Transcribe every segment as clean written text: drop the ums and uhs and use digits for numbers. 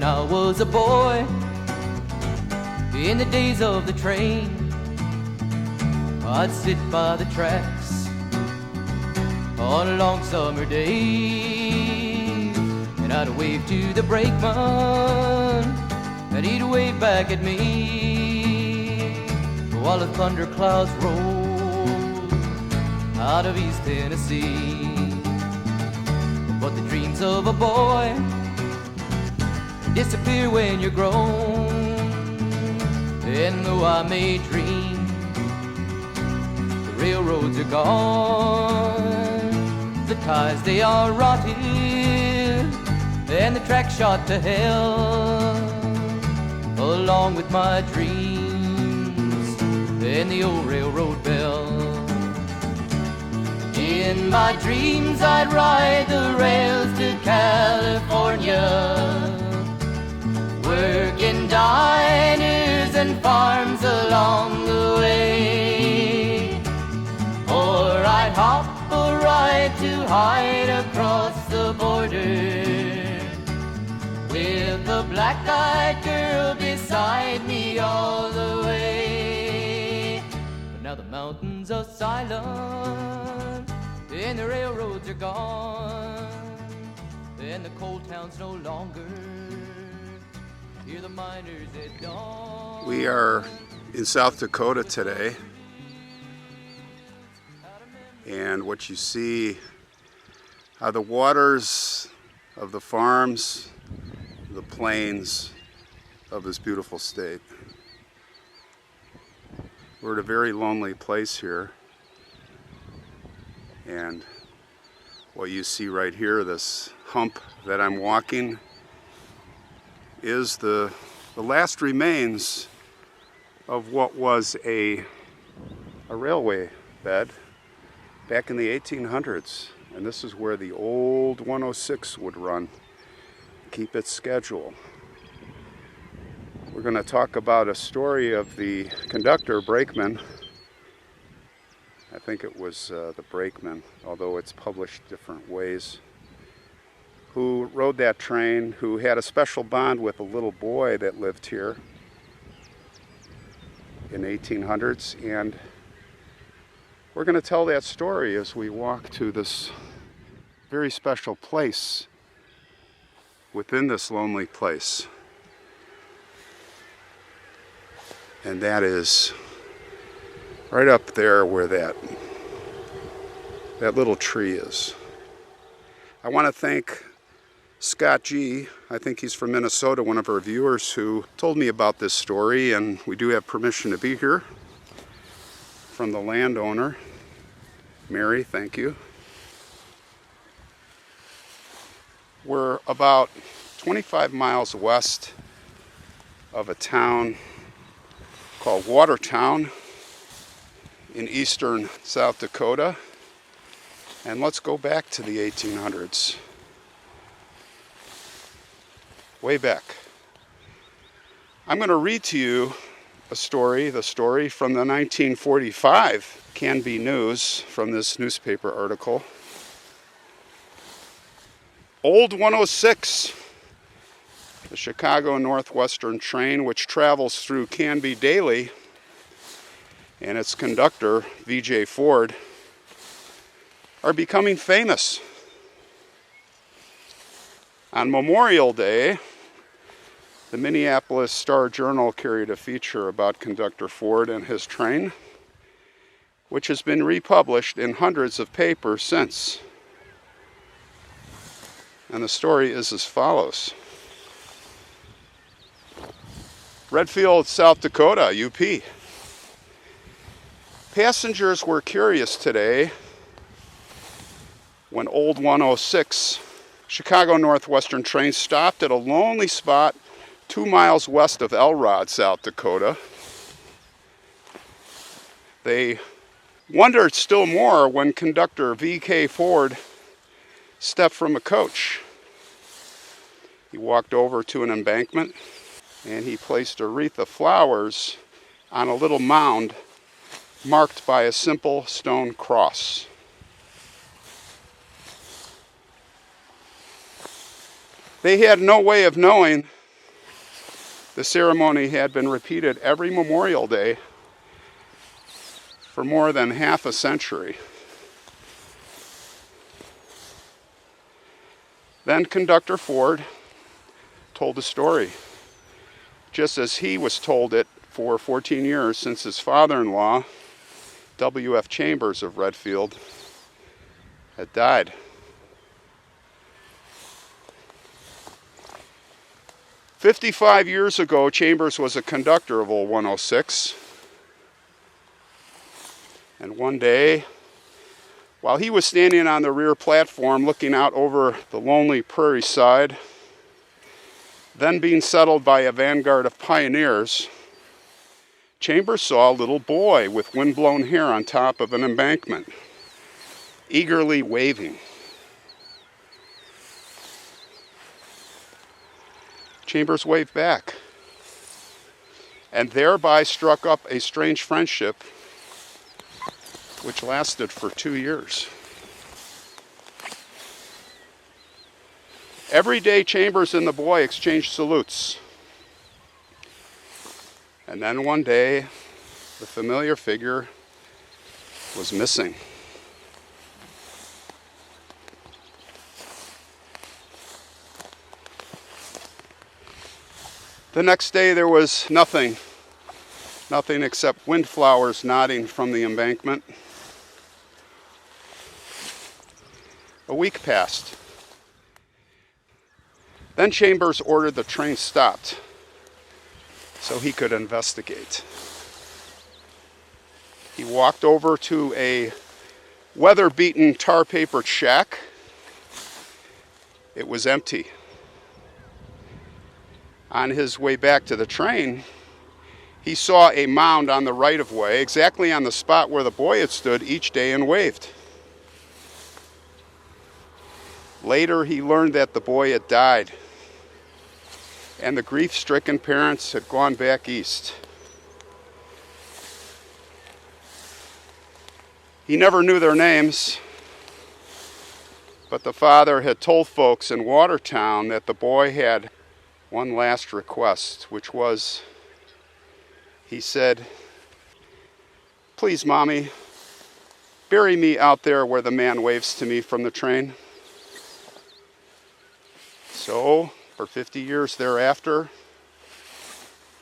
when I was a boy, in the days of the train, I'd sit by the tracks on a long summer day, and I'd wave to the brakeman, and he'd wave back at me, while the thunderclouds rolled out of East Tennessee. But the dreams of a boy disappear when you're grown, and though I may dream, the railroads are gone, the ties they are rotted, and the track shot to hell, along with my dreams and the old railroad bell. In my dreams I'd ride the rails to California, working diners and farms along the way, or I'd hop a ride to hide across the border, with a black-eyed girl beside me all the way. But now the mountains are silent, and the railroads are gone, and the coal towns no longer hear the miners at dawn. We are in South Dakota today, and what you see are the waters of the farms, the plains of this beautiful state. We're at a very lonely place here, and what you see right here, this hump that I'm walking, is the last remains of what was a railway bed back in the 1800s, and this is where the old 106 would run, keep its schedule. We're going to talk about a story of the conductor, Brakeman. I think it was the Brakeman, although it's published different ways, who rode that train, who had a special bond with a little boy that lived here in the 1800s, and we're going to tell that story as we walk to this very special place within this lonely place, and that is right up there where that little tree is. I want to thank Scott G., I think he's from Minnesota, one of our viewers, who told me about this story, and we do have permission to be here from the landowner. Mary, thank you. We're about 25 miles west of a town called Watertown in eastern South Dakota, and let's go back to the 1800s. Way back. I'm going to read to you the story from the 1945 Canby News from this newspaper article. Old 106, the Chicago Northwestern train, which travels through Canby daily, and its conductor, V.J. Ford, are becoming famous. On Memorial Day, the Minneapolis Star-Journal carried a feature about conductor Ford and his train, which has been republished in hundreds of papers since. And the story is as follows. Redfield, South Dakota, UP. Passengers were curious today when Old 106 Chicago Northwestern train stopped at a lonely spot 2 miles west of Elrod, South Dakota. They wondered still more when conductor V.K. Ford stepped from a coach. He walked over to an embankment and he placed a wreath of flowers on a little mound marked by a simple stone cross. They had no way of knowing The ceremony had been repeated every Memorial Day for more than half a century. Then Conductor Ford told the story, just as he was told it for 14 years since his father-in-law, W.F. Chambers of Redfield, had died. 55 years ago, Chambers was a conductor of Old 106. And one day, while he was standing on the rear platform looking out over the lonely prairie side, then being settled by a vanguard of pioneers, Chambers saw a little boy with windblown hair on top of an embankment, eagerly waving. Chambers waved back, and thereby struck up a strange friendship which lasted for 2 years. Every day, Chambers and the boy exchanged salutes. And then one day, the familiar figure was missing. The next day, there was nothing except windflowers nodding from the embankment. A week passed. Then Chambers ordered the train stopped so he could investigate. He walked over to a weather-beaten tar-papered shack. It was empty. On his way back to the train, he saw a mound on the right-of-way, exactly on the spot where the boy had stood each day and waved. Later, he learned that the boy had died, and the grief-stricken parents had gone back east. He never knew their names, but the father had told folks in Watertown that the boy had one last request, which was, he said, "Please, Mommy, bury me out there where the man waves to me from the train." So, for 50 years thereafter,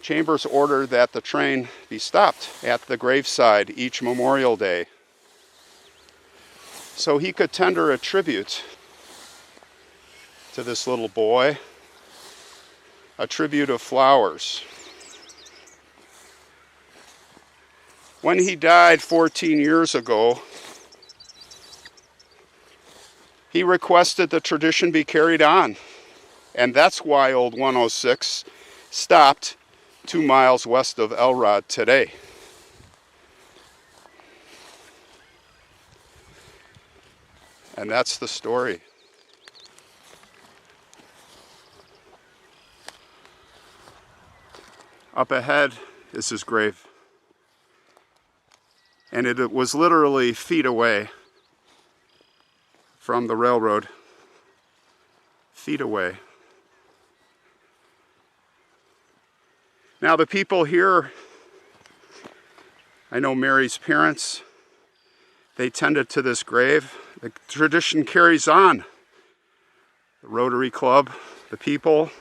Chambers ordered that the train be stopped at the graveside each Memorial Day so he could tender a tribute to this little boy, a tribute of flowers. When he died 14 years ago, he requested the tradition be carried on. And that's why Old 106 stopped 2 miles west of Elrod today. And that's the story. Up ahead is his grave. And it was literally feet away from the railroad. Feet away. Now the people here, I know Mary's parents, they tended to this grave. The tradition carries on. The Rotary Club, the people,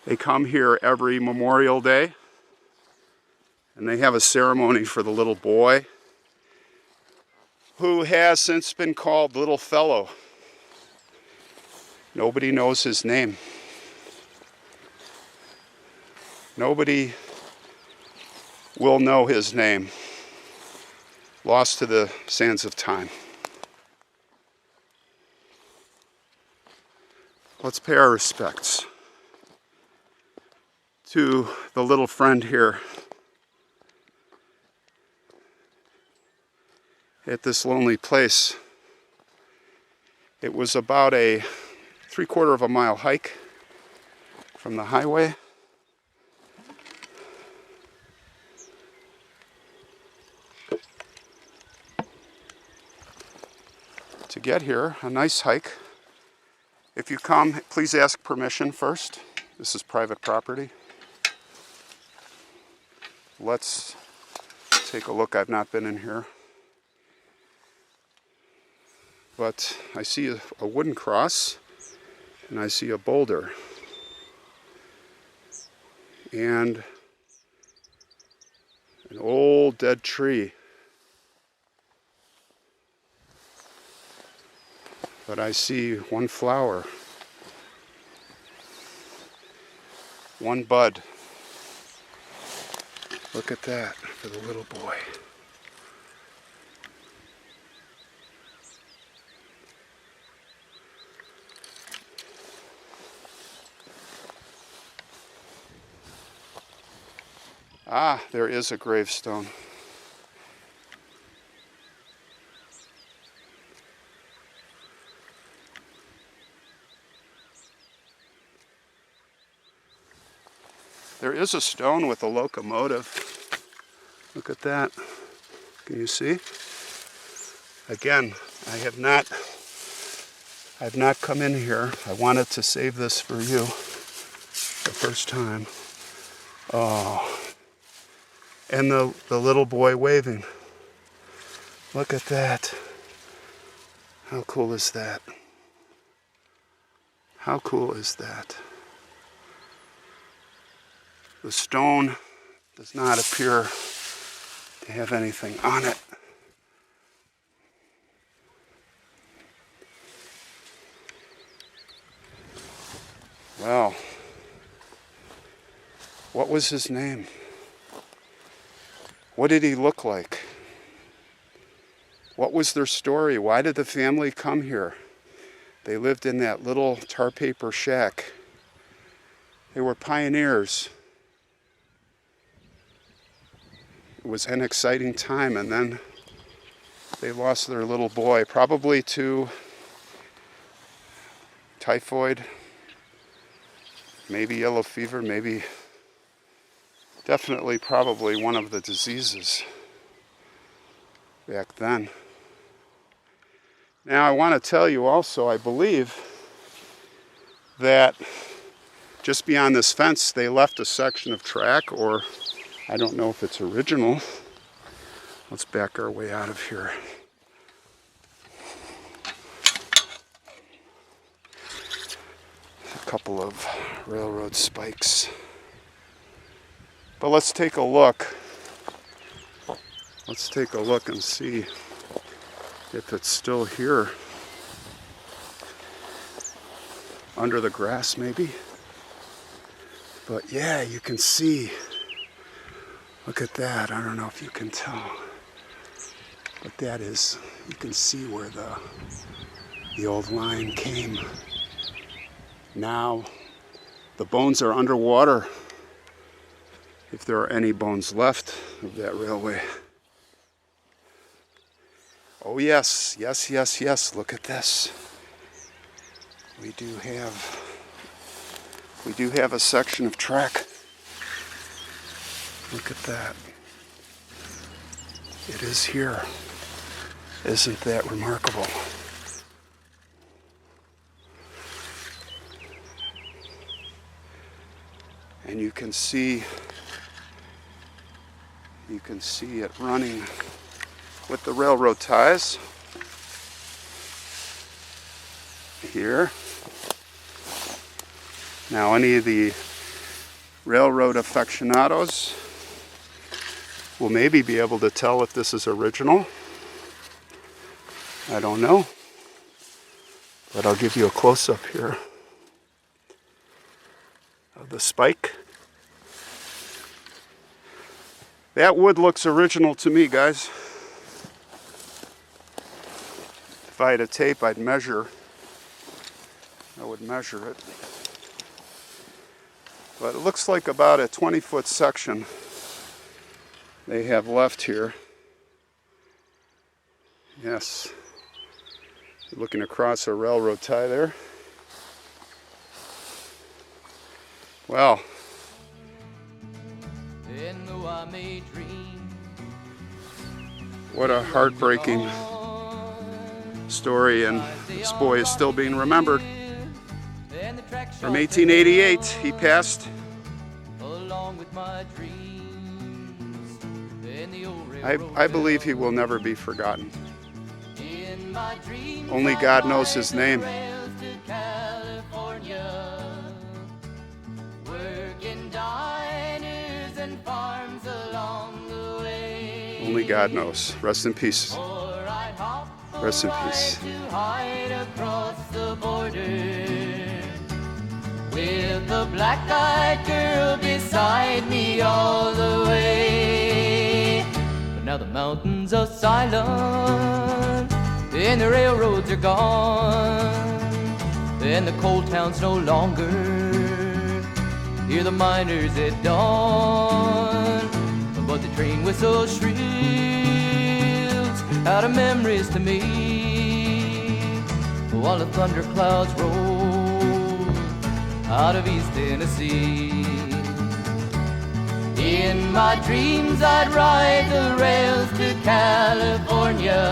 they come here every Memorial Day and they have a ceremony for the little boy who has since been called Little Fellow. Nobody knows his name. Nobody will know his name. Lost to the sands of time. Let's pay our respects to the little friend here at this lonely place. It was about a 3/4 of a mile hike from the highway. To get here, a nice hike. If you come, please ask permission first. This is private property. Let's take a look. I've not been in here. But I see a wooden cross, and I see a boulder. And an old dead tree. But I see one flower. One bud. Look at that for the little boy. Ah, there is a gravestone. There is a stone with a locomotive. Look at that. Can you see? Again, I've not come in here. I wanted to save this for you the first time. Oh. And the little boy waving. Look at that. How cool is that? How cool is that? The stone does not appear to have anything on it. Well, what was his name? What did he look like? What was their story? Why did the family come here? They lived in that little tar paper shack. They were pioneers. It was an exciting time, and then they lost their little boy, probably to typhoid, maybe yellow fever, maybe, definitely probably one of the diseases back then. Now I want to tell you also, I believe that just beyond this fence they left a section of track, or I don't know if it's original. Let's back our way out of here. A couple of railroad spikes. But let's take a look. Let's take a look and see if it's still here. Under the grass, maybe. But yeah, you can see. Look at that. I don't know if you can tell. But that is, you can see where the old line came. Now, the bones are underwater, if there are any bones left of that railway. Oh yes, yes, yes, yes, look at this. We do have a section of track. Look at that. It is here. Isn't that remarkable? And you can see it running with the railroad ties here. Now any of the railroad aficionados will maybe be able to tell if this is original. I don't know, but I'll give you a close-up here of the spike. That wood looks original to me, guys. If I had a tape, I would measure it. But it looks like about a 20-foot section they have left here. Yes. Looking across a railroad tie there. Well. What a heartbreaking story, and this boy is still being remembered. From 1888, he passed. Along with my dream. I believe he will never be forgotten. Only God knows his name. Only God knows. Rest in peace. Rest in peace. With the black-eyed girl beside me all the way. But now the mountains are silent, and the railroads are gone, and the coal towns no longer hear the miners at dawn. But the train whistle shrills out of memories to me, while the thunder clouds roll out of East Tennessee. In my dreams I'd ride the rails to California,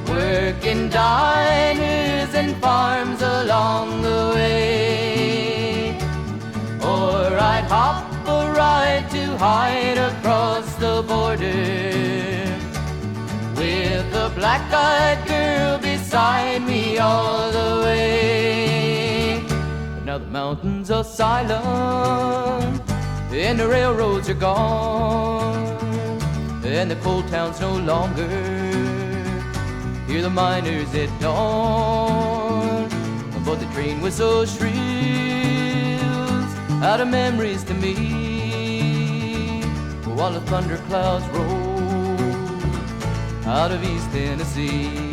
working diners and farms along the way. Or I'd hop a ride to hide across the border, with the black-eyed girl beside me all the way. But now the mountains are silent, and the railroads are gone, and the coal towns no longer hear the miners at dawn. But the train whistle shrills out of memories to me, while the thunder clouds roll out of East Tennessee.